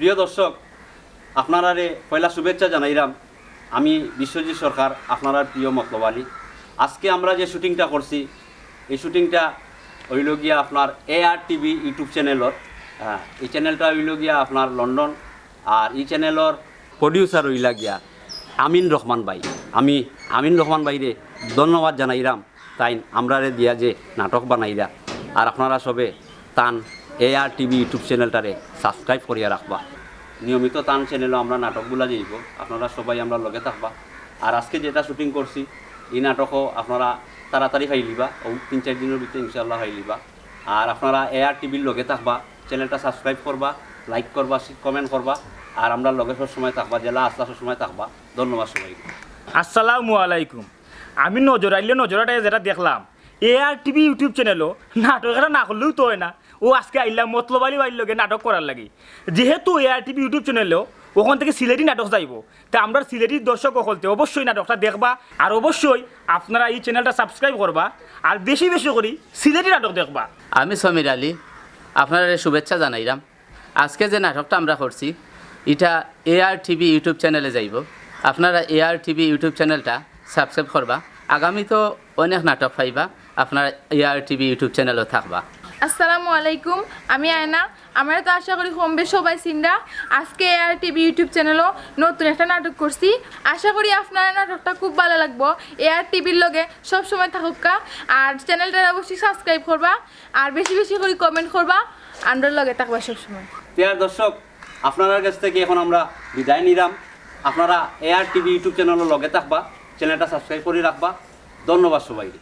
প্রিয় দর্শক, আপনারা পয়লা শুভেচ্ছা জানাইলাম। আমি বিশ্বজিৎ সরকার, আপনারা প্রিয় মতলব আলী। আজকে আমরা যে শুটিংটা করছি, এই শুটিংটা হইল গিয়া আপনার AR TV ইউটিউব চ্যানেলর। এই চ্যানেলটা হইল গিয়া আপনার লন্ডন, আর এই চ্যানেলর প্রডিউসার হইলা গিয়া আমিন রহমান ভাই। আমি আমিন রহমান ভাইরে ধন্যবাদ জানাইলাম, তাই আমরা দিয়া যে নাটক বানাইরা। আর আপনারা সবে তান AR TV ইউটিউব চ্যানেলটারে সাবস্ক্রাইব করিয়া রাখবা। নিয়মিত তান চ্যানেলও আমরা নাটকগুলা যাইব, আপনারা সবাই আমরা লগে থাকবা। আর আজকে যেটা শুটিং করছি, এই নাটকও আপনারা তাড়াতাড়ি খাইলিবা, 3-4 দিনের ভিতরে ইনশাল্লাহ খাইলিবা। আর আপনারা AR TVর লগে থাকবা, চ্যানেলটা সাবস্ক্রাইব করবা, লাইক করবা, কমেন্ট করবা। আর আমরা লগে সব সময় থাকবা, জেলা আস্তে আস্তে সময় থাকবা। ধন্যবাদ সবাইকে। আসসালামু আলাইকুম। আমি নজরাটাই যেটা দেখলাম, AR TV ইউটিউব চ্যানেলও নাটক এটা না করলেও তো হয় না। ও আজকে আইলাম মতলব আলী ভাইয়ের লগে নাটক করার লাগে। যেহেতু AR TV ইউটিউব চ্যানেলেও ওখান থেকে সিলেটি নাটক যাইব, তা আমরা সিলেটির দর্শক হলতে অবশ্যই নাটকটা দেখবা। আর অবশ্যই আপনারা এই চ্যানেলটা সাবস্ক্রাইব করবা, আর বেশি বেশি করে সিলেটি নাটক দেখবা। আমি সমীর আলী, আপনারা শুভেচ্ছা জানাইলাম। আজকে যে নাটকটা আমরা করছি, এটা AR TV ইউটিউব চ্যানেলে যাইব। আপনারা AR TV ইউটিউব চ্যানেলটা সাবস্ক্রাইব করবা। আগামী তো অনেক নাটক পাইবা, আপনারা AR TV ইউটিউব চ্যানেলও থাকবা। আসসালামু আলাইকুম, আমি আয়না। আমরা তো আশা করি হোমবে সবাই চিন্তা। আজকে AR TV ইউটিউব চ্যানেলও নতুন একটা নাটক করছি। আশা করি আপনার নাটকটা খুব ভালো লাগবো। AR TVর লগে সবসময় থাকুকা, আর চ্যানেলটা অবশ্যই সাবস্ক্রাইব করবা, আর বেশি বেশি করে কমেন্ট করবা, আমরা লগে থাকবা সবসময়। প্রিয় দর্শক, আপনার কাছ থেকে এখন আমরা বিদায় নিলাম। আপনারা AR TV ইউটিউব চ্যানেলের লগে থাকবা, চ্যানেলটা সাবস্ক্রাইব করে রাখবা। ধন্যবাদ সবাইকে।